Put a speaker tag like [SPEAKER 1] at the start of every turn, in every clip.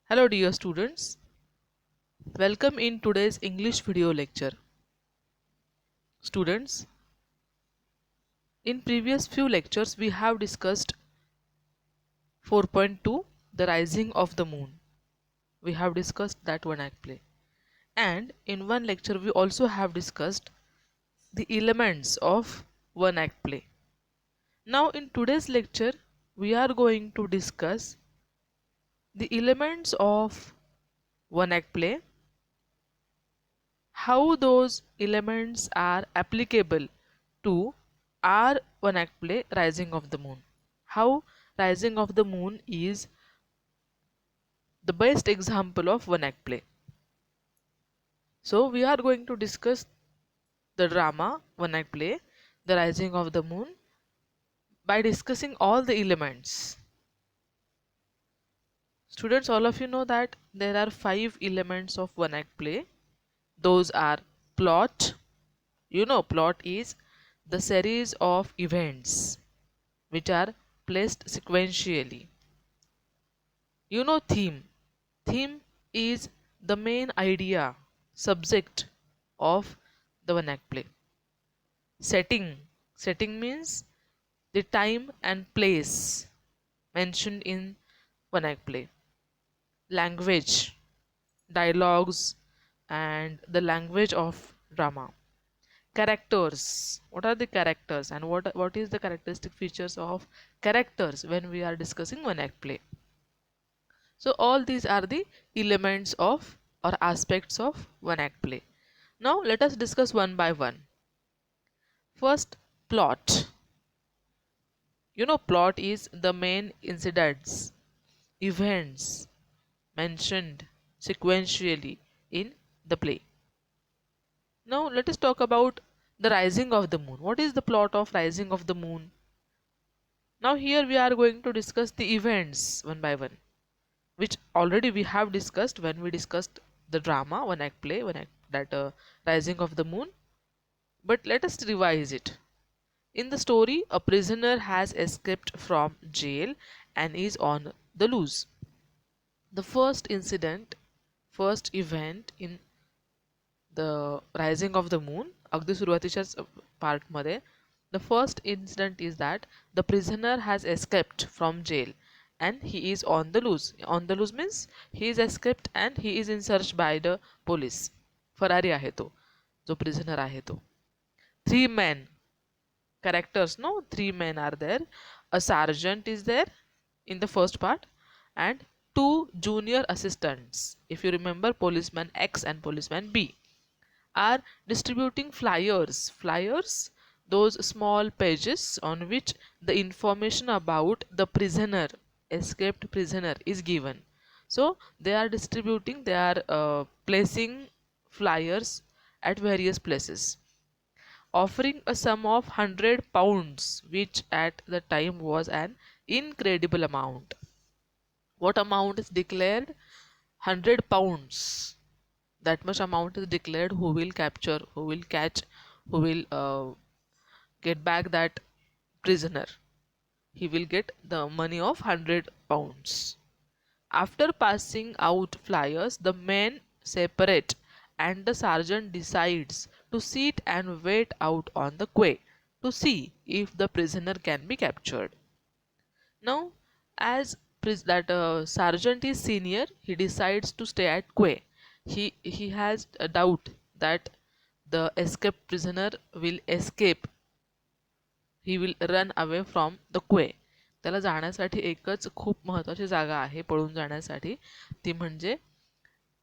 [SPEAKER 1] Hello dear students, welcome in today's English video lecture. Students, in previous few lectures we have discussed 4.2 the rising of the moon. We have discussed that one act play. And in one lecture we also have discussed the elements of one act play. Now in today's lecture we are going to discuss the elements of one act play, how those elements are applicable to our one act play Rising of the Moon. How Rising of the Moon is the best example of one act play. So we are going to discuss the drama one act play The Rising of the Moon by discussing all the elements. Students, all of you know that there are 5 elements of one act play. Those are plot. Plot is the series of events which are placed sequentially. Theme. Theme is the main idea, subject of the one act play. Setting. Setting means the time and place mentioned in one act play. Language. Dialogues and the language of drama. Characters. What are the characters and what is the characteristic features of characters when we are discussing one act play? So all these are the elements of or aspects of one act play. Now let us discuss one by one. First, plot. Plot is the main incidents, events mentioned sequentially in the play. Now let us talk about the Rising of the Moon. What is the plot of Rising of the Moon? Now here we are going to discuss the events one by one, which already we have discussed when we discussed the drama one act play Rising of the Moon. But let us revise it. In the story, a prisoner has escaped from jail and is on the loose. The first event in the Rising of the Moon, अगदी सुरुवातीच्याच part मध्ये, the first incident is that the prisoner has escaped from jail and he is on the loose. On the loose means he is escaped and he is in search by the police. Ferrari आहे तो, जो prisoner आहे तो. 3 men characters, no, 3 men are there. A sergeant is there in the first part and 2 junior assistants. If you remember, policeman X and policeman B are distributing flyers. Flyers, those small pages on which the information about the prisoner, escaped prisoner, is given. So they are distributing, they are placing flyers at various places, offering a sum of £100, which at the time was an incredible amount. What amount is declared? £100. That much amount is declared. Who will capture, who will catch, who will get back that prisoner, he will get the money of £100. After passing out flyers, the men separate and the sergeant decides to sit and wait out on the quay to see if the prisoner can be captured. Now, as sergeant is senior, he decides to stay at quay. He has a doubt that the escaped prisoner will escape. He will run away from the quay. त्याला जाण्यासाठी एकच खूप महत्त्वाची जागा आहे पळून जाण्यासाठी, ती म्हणजे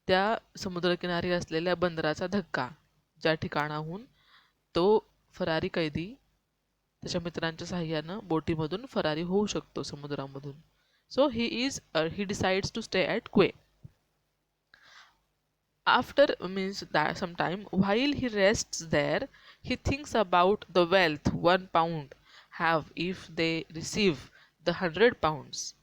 [SPEAKER 1] त्या समुद्रकिनारी असलेल्या बंदराचा धक्का, ज्या ठिकाणाहून तो फरारी कैदी त्याच्या मित्रांच्या सहाय्यानं बोटीमधून फरारी होऊ शकतो समुद्रामधून. So he decides to stay at quay. After means that some time, while he rests there, he thinks about the wealth £1 have if they receive the £100.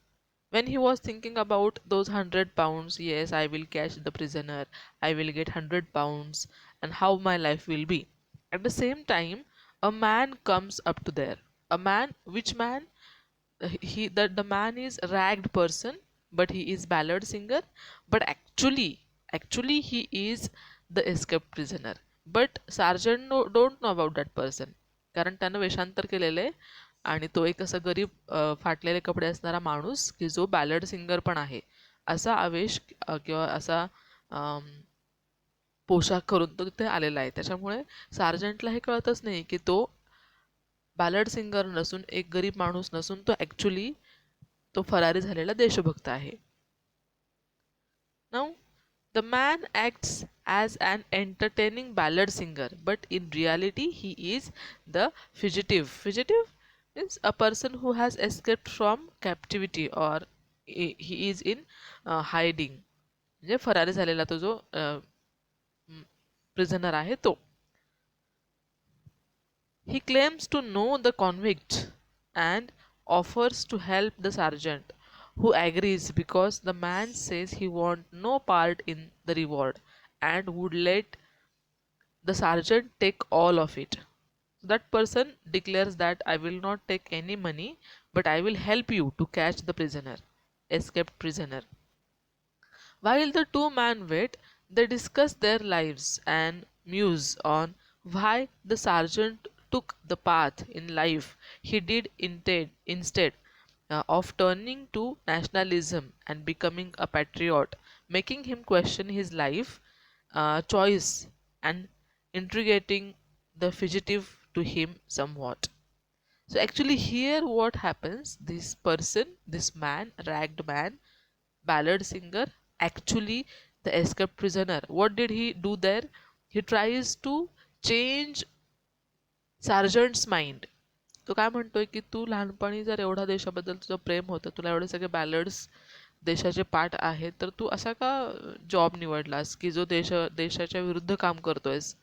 [SPEAKER 1] When he was thinking about those £100, yes, I will catch the prisoner, I will get £100, and how my life will be. At the same time, a man comes up to there. A man, which man? The man is ragged person but he is ballad singer, but actually he is the escaped prisoner. But Sergeant don't know about that person, कारण त्यानं वेषांतर केलेलं आहे आणि तो एक असा गरीब फाटलेले कपडे असणारा माणूस की जो बॅलड सिंगर पण आहे असा आवेश किंवा असा पोशाख करून तो तिथे आलेला आहे. त्याच्यामुळे सार्जंटला हे कळतच नाही की तो बॅलड सिंगर नसून एक गरीब माणूस नसून तो ॲक्च्युली तो फरारी झालेला देशभक्त आहे. Now, the man acts as an entertaining ballad singer, but in reality, he is the fugitive. Fugitive means a person who has escaped from captivity or he is in hiding. म्हणजे Ferrari झालेला तो जो prisoner आहे तो. He claims to know the convict and offers to help the sergeant, who agrees because the man says he wants no part in the reward and would let the sergeant take all of it. That person declares that I will not take any money, but I will help you to catch the prisoner, escaped prisoner. While the two men wait, they discuss their lives and muse on why the sergeant took the path in life he did instead of turning to nationalism and becoming a patriot, making him question his life choice and intrigating the fugitive to him somewhat. So actually here what happens, this person, this man, ragged man, ballad singer, actually the escaped prisoner. What did he do there? He tries to change sergeant's mind. तो काय म्हणतोय की तू लहानपणी जर एवढा देशाबद्दल तुझं प्रेम होतं, तुला एवढे सगळे बॅलड्स देशाचे पाठ आहेत, तर तू असा का जॉब निवडलास की जो देशाच्या विरुद्ध काम करतोयस,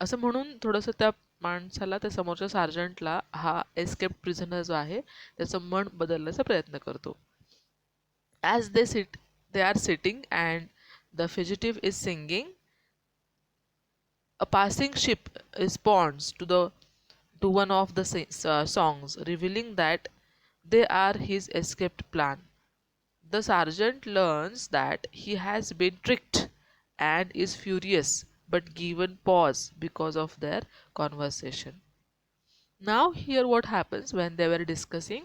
[SPEAKER 1] असं म्हणून थोडंसं त्या माणसाला, त्या समोरच्या सार्जंटला हा एस्केप प्रिझनर जो आहे त्याचं मन बदलण्याचा प्रयत्न करतो. As they are sitting and the fugitive is singing, a passing ship responds to one of the songs, revealing that they are his escaped plan. The sergeant learns that he has been tricked and is furious but given pause because of their conversation. Now here what happens, when they were discussing,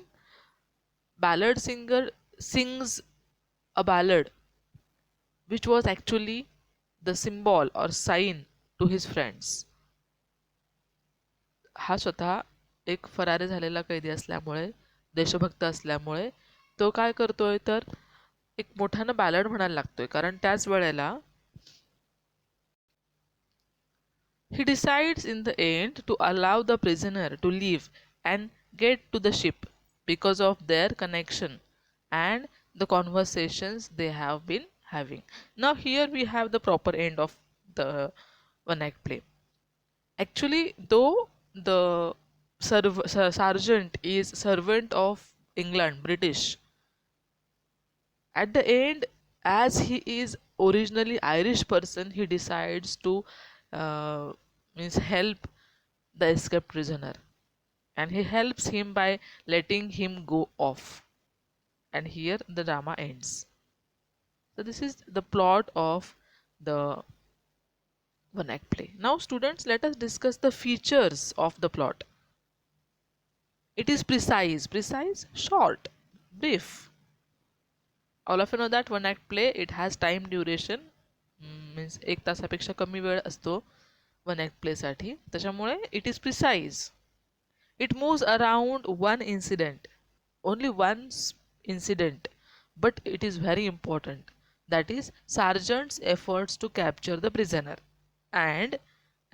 [SPEAKER 1] ballad singer sings a ballad which was actually the symbol or sign to his friends. हा स्वतः एक Ferrari झालेला कैदी असल्यामुळे, देशभक्त असल्यामुळे तो काय करतोय तर एक मोठ्यानं बॅलड म्हणायला लागतोय, कारण त्याच वेळेला he decides in the end to allow the prisoner to leave and get to the ship because of their connection and the conversations they have been having. Now here we have the proper end of the one act play. Actually, though the sergeant is servant of England, British, at the end, as he is originally Irish person, he decides to means help the escaped prisoner, and he helps him by letting him go off. And here the drama ends. So this is the plot of the one act play. Now students, let us discuss the features of the plot. It is precise, short, brief. All of you know that one act play, it has time duration, means 1 तासापेक्षा कमी वेळ असतो one act प्लेसाठी. त्याच्यामुळे it is precise. It moves around one incident, only one incident, but it is very important, that is sergeant's efforts to capture the prisoner, and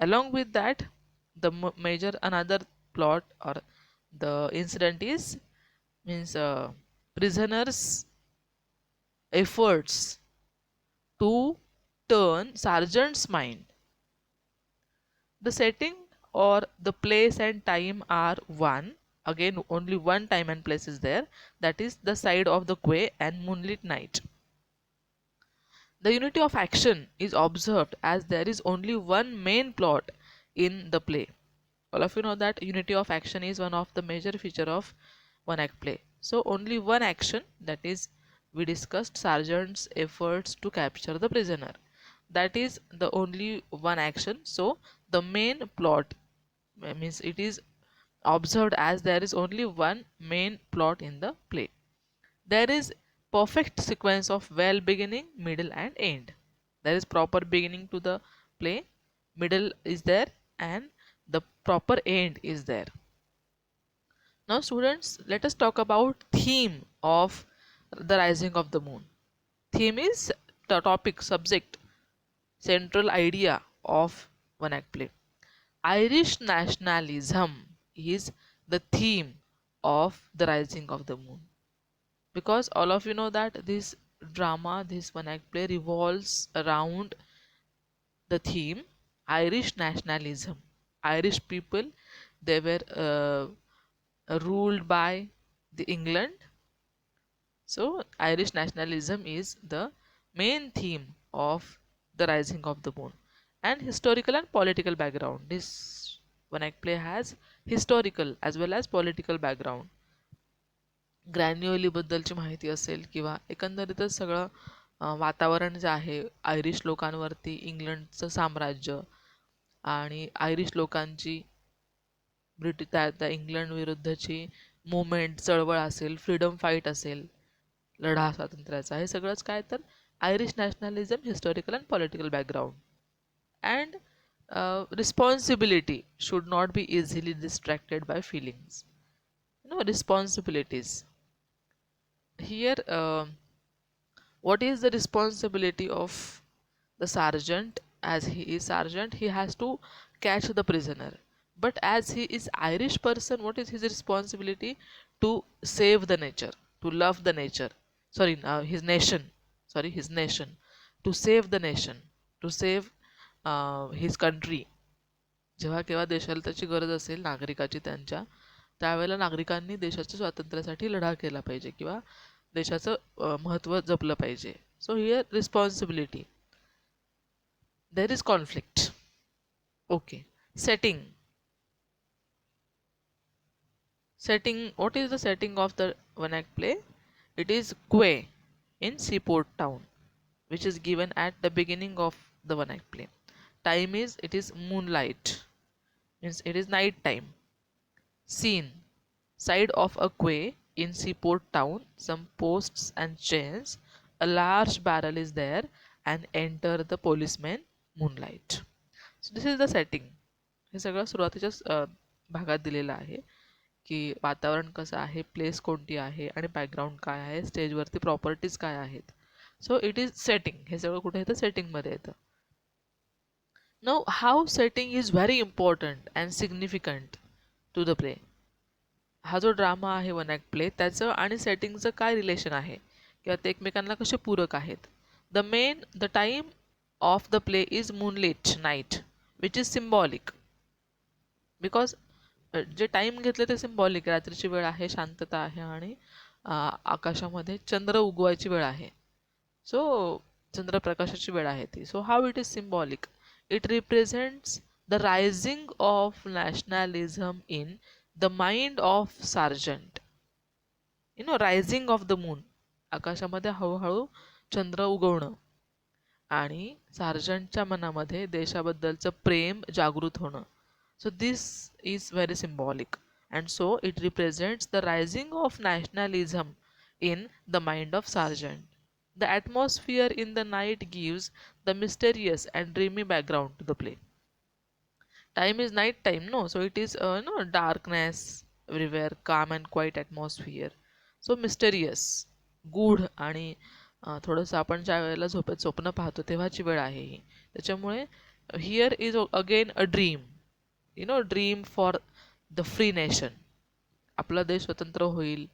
[SPEAKER 1] along with that the major another plot or the incident is means prisoners efforts to turn sergeant's mind. The setting or the place and time are one. Again, only one time and place is there, that is the side of the quay and moonlit night. The unity of action is observed as there is only one main plot in the play. All of you know that unity of action is one of the major feature of one act play. So only one action, that is we discussed sergeant's efforts to capture the prisoner. That is the only one action. So the main plot means it is observed as there is only one main plot in the play. There is perfect sequence of well beginning, middle and end. There is proper beginning to the play, middle is there, and the proper end is there. Now students, let us talk about theme of the rising of the moon. Theme is the topic, subject, central idea of one act play. Irish nationalism is the theme of the rising of the moon, because all of you know that this drama, this one act play revolves around the theme Irish nationalism. Irish people, they were ruled by the England. So Irish nationalism is the main theme of the rising of the moon. And historical and political background, this one act play has historical as well as political background. ग्रॅन्युअली बद्दलची माहिती असेल किंवा एकंदरीतच सगळं वातावरण जे आहे Irish लोकांवरती इंग्लंडचं साम्राज्य आणि आयरिश लोकांची त्या इंग्लंड विरुद्धची मुवमेंट, चळवळ असेल, फ्रीडम फाईट असेल, लढा स्वातंत्र्याचा, हे सगळंच काय तर Irish nationalism, historical and political background. And responsibility should not be easily distracted by feelings. Responsibilities here. What is the responsibility of the sergeant? As he is sergeant, he has to catch the prisoner, but as he is Irish person, what is his responsibility? To save the nature, to love the nature, sorry, his nation, sorry, his nation, to save the nation, to save his country. जेव्हा केव्हा देशाला त्याची गरज असेल नागरिकाची त्यांच्या, त्यावेळेला नागरिकांनी देशाच्या स्वातंत्र्यासाठी लढा केला पाहिजे किंवा देशाचं महत्त्व जपलं पाहिजे. So here responsibility, there is conflict. Okay, setting. Setting, what is the setting of the one act play? It is Quay in seaport town, which is given at the beginning of the one act play. Time is, it is moonlight, means it is night time. Scene, side of a quay in seaport town, some posts and chains, a large barrel is there, and enter the policeman, moonlight. So this is the setting. हे सगळं सुरुवातीच्या भागात दिलेलं आहे की वातावरण कसं आहे, place कोणती आहे आणि बॅकग्राऊंड काय आहे, स्टेजवरती प्रॉपर्टीज काय आहेत. So it is setting. हे सगळं कुठे येतं? सेटिंगमध्ये येतं. Now how setting is very important and significant to the play. हा जो ड्रामा आहे वन ॲक्ट प्ले, त्याचं आणि सेटिंगचं काय रिलेशन आहे किंवा ते एकमेकांना कसे पूरक आहेत. The time of the play is moonlit night, which is symbolic, because J time घेतले ते सिम्बॉलिक. रात्रीची वेळ आहे, शांतता आहे आणि आकाशामध्ये चंद्र उगवायची वेळ आहे. सो चंद्रप्रकाशाची वेळ आहे ती. So how it is symbolic? It represents the rising of nationalism in the mind of sergeant. Rising of the moon, आकाशामध्ये हळूहळू चंद्र उगवणं आणि सार्जंटच्या मनामध्ये देशाबद्दलचं प्रेम जागृत होणं. So this is very symbolic, and so it represents the rising of nationalism in the mind of Sargent. The atmosphere in the night gives the mysterious and dreamy background to the play. Time is night time, no? So it is darkness everywhere, calm and quiet atmosphere. So mysterious, गूढ आणि थोडंसं आपण ज्या वेळेला झोपेत स्वप्न पाहतो तेव्हाची वेळ आहे ही. त्याच्यामुळे here is again a dream. Dream for the free nation. आपला देश स्वतंत्र होईल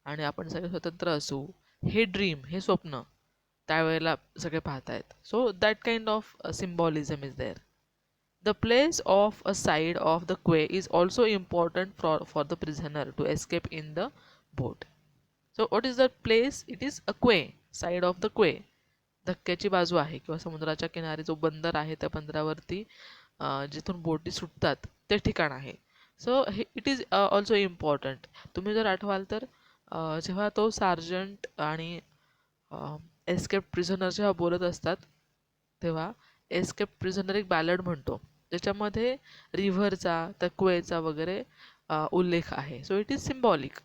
[SPEAKER 1] आणि आपण सगळे स्वतंत्र असू, हे ड्रीम, हे स्वप्न त्यावेळेला सगळे पाहतायत. So that kind of symbolism is there. The place of a side of the quay is also important for the prisoner to escape in the boat. So what is the place? It is a quay, side of the क्वे. धक्क्याची बाजू आहे किंवा समुद्राच्या किनारी जो बंदर आहे त्या बंदरावरती जिथून बोटी सुटतात ते ठिकाण आहे. सो इट इज ऑल्सो इम्पॉर्टंट. तुम्ही जर आठवाल तर जेव्हा तो सार्जंट आणि एस्केप प्रिझनर जेव्हा बोलत असतात तेव्हा एस्केप प्रिझनर एक बॅलड म्हणतो ज्याच्यामध्ये रिव्हरचा तक्वेचा वगैरे उल्लेख आहे. सो it is symbolic.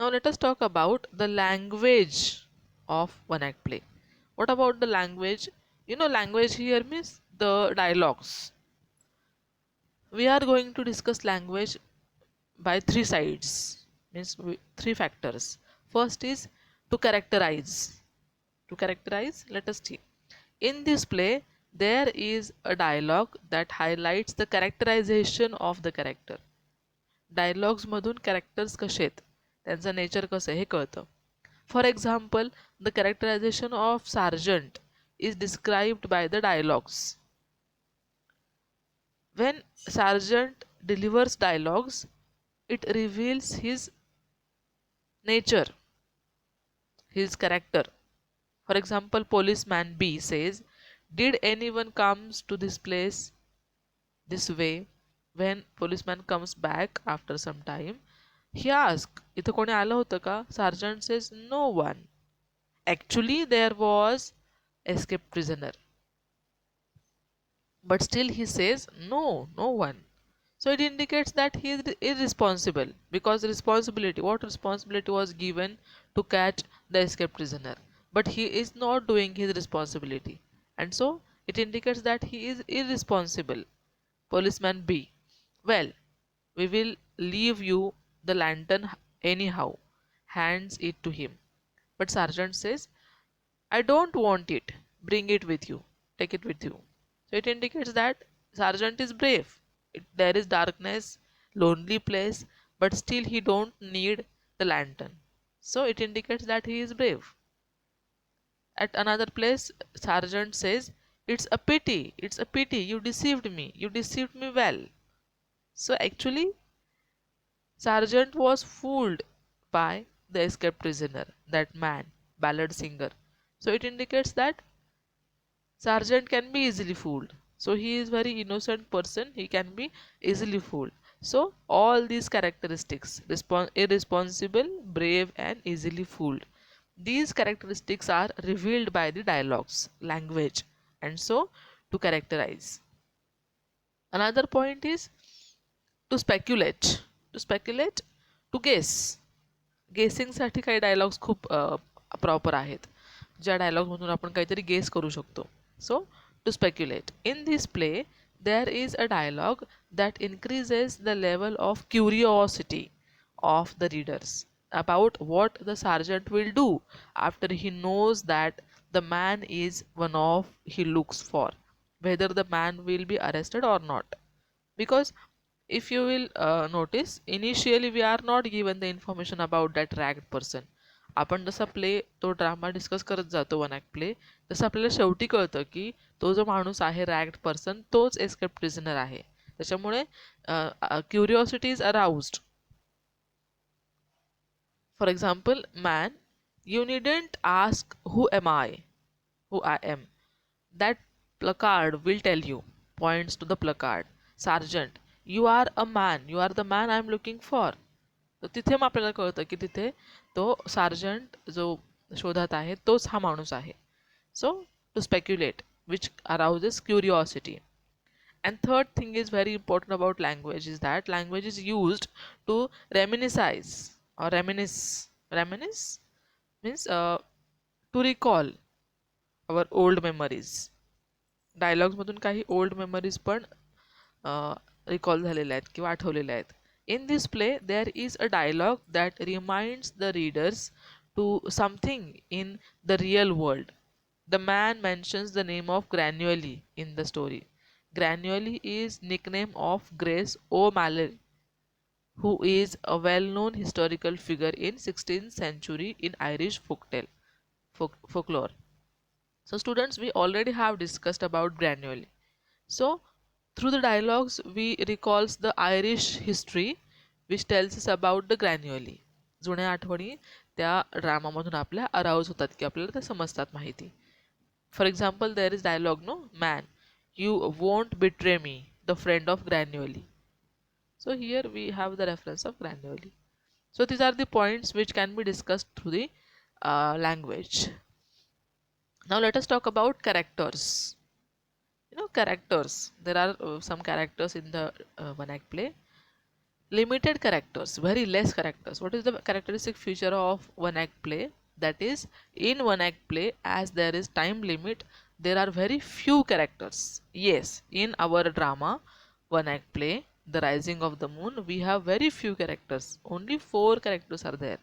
[SPEAKER 1] Now let us talk about the language of one act play. What about the language? You know, language here means the dialogues. We are going to discuss language by three sides, means three factors. First is to characterize. To characterize, let us see. In this play, there is a dialogue that highlights the characterization of the character. Dialogues मधून characters कसे आहेत, त्यांचं nature कसं आहे हे कळतं. For example, the characterisation of sergeant is described by the dialogues. When Sargent delivers dialogues, it reveals his nature, his character. For example, policeman B says, "Did anyone comes to this place this way?" When policeman comes back after some time, he asks, "इथं कोणी आलं होतं का?" Sergeant says, "No one. Actually, there was escaped prisoner." But still he says, "No, no one." So it indicates that he is irresponsible, because what responsibility was given to catch the escaped prisoner? But he is not doing his responsibility, and so it indicates that he is irresponsible. Policeman B, "Well, we will leave you the lantern anyhow," hands it to him. But Sergeant says, "I don't want it. Bring it with you. Take it with you." So it indicates that Sergeant is brave. There is darkness, lonely place, but still he don't need the lantern. So it indicates that he is brave. At another place, Sergeant says, it's a pity, you deceived me well." So actually, Sergeant was fooled by the escaped prisoner, that man, ballad singer. So it indicates that Sergeant can be easily fooled. So he is very innocent person. He can be easily fooled. So all these characteristics, irresponsible, brave, and easily fooled. These characteristics are revealed by the dialogues, language, and so to characterize. Another point is to speculate. To speculate, to guess. गेसिंगसाठी काही dialogues खूप proper आहेत, ज्या डायलॉगमधून आपण काहीतरी guess करू शकतो. So to speculate. In this play there is a dialogue that increases the level of curiosity of the readers about what the sergeant will do after he knows that the man is one of he looks for, whether the man will be arrested or not. Because if you will notice, initially we are not given the information about that ragged person. आपण जसा play तो drama discuss करत जातो one act play, तसं आपल्याला शेवटी कळतं की तो जो माणूस आहे रॅग्ड पर्सन तोच एस्केप प्रिझनर आहे. त्याच्यामुळे curiosity is aroused. For example, "Man, you needn't ask who I am. That placard will tell you," points to the placard. "Sergeant, you are a man. You are the man I am looking for." तर तिथे मग आपल्याला कळतं की तिथे तो sergeant जो शोधात आहे तोच हा माणूस आहे. So to speculate which arouses curiosity. And third thing is very important about language is that language is used to reminisce or reminisce. Reminisce means to recall our old memories. Dialogues मधून काही old memories पण recall झालेल्या आहेत किंवा आठवलेल्या आहेत. In this play there is a dialogue that reminds the readers to something in the real world. The man mentions the name of Granuaile in the story. Granuaile is nickname of Grace O'Malley, who is a well-known historical figure in 16th century in Irish folklore. So students, we already have discussed about Granuaile. So through the dialogues we recalls the Irish history which tells us about the Granuaile. जुन्या आठवणी त्या ड्रामामधून आपल्या arouse होतात की आपल्याला ते समजतात माहिती. For example, there is dialogue, no, "Man, you won't betray me, the friend of Granuaile." So here we have the reference of Granuaile. So these are the points which can be discussed through the language. Now let us talk about characters. Characters. There are some characters in the one act play. Limited characters, very less characters. What is the characteristic feature of one act play? That is, in one act play, as there is time limit, there are very few characters. Yes, in our drama one act play, The Rising of the Moon, we have very few characters. Only 4 characters are there.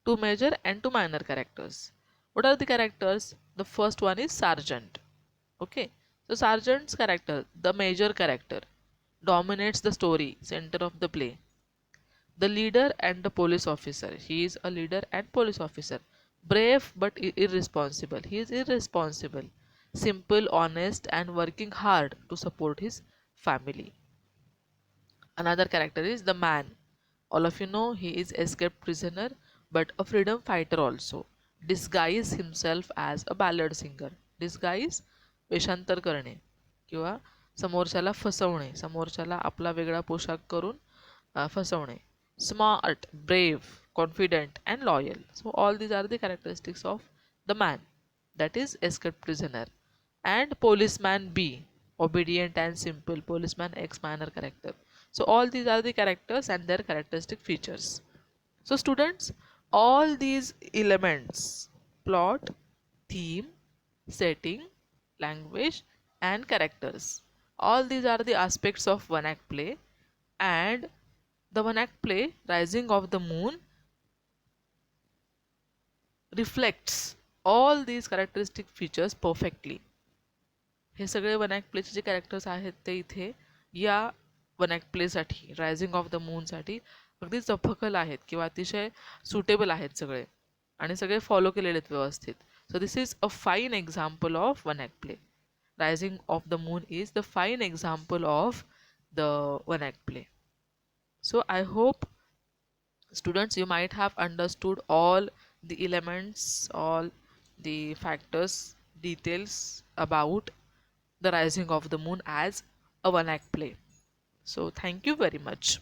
[SPEAKER 1] 2 major and 2 minor characters. What are the characters? The first one is Sergeant. Okay, so Sergeant's character, the major character, dominates the story, center of the play. The leader and the police officer. He is a leader and police officer. Brave but irresponsible. He is irresponsible. Simple, honest, and working hard to support his family. Another character is the man. All of you know he is escaped prisoner but a freedom fighter also. Disguise himself as a ballad singer. Disguise वेषांतर करणे किंवा समोरच्याला फसवणे, समोरच्याला आपला वेगळा पोशाख करून फसवणे. Smart, brave, confident, and loyal. So all these are the characteristics of the man, that is escaped prisoner. And policeman B, obedient and simple. Policeman X minor character. So all these are the characters and their characteristic features. So students, all these elements, plot, theme, setting, language, and characters, all these are the aspects of one act play. And the one act play Rising of the Moon reflects all these characteristic features perfectly. हे सगळे one act प्लेचे जे characters आहेत ते इथे या one act प्लेसाठी, rising of the मूनसाठी अगदी चपखल आहेत किंवा अतिशय सुटेबल आहेत सगळे, आणि सगळे फॉलो केलेले आहेत व्यवस्थित. So this is a fine example of one act play. Rising of the moon is the fine example of the one act play. So I hope students you might have understood all the elements, all the factors, details about The Rising of the Moon as a one act play. So thank you very much.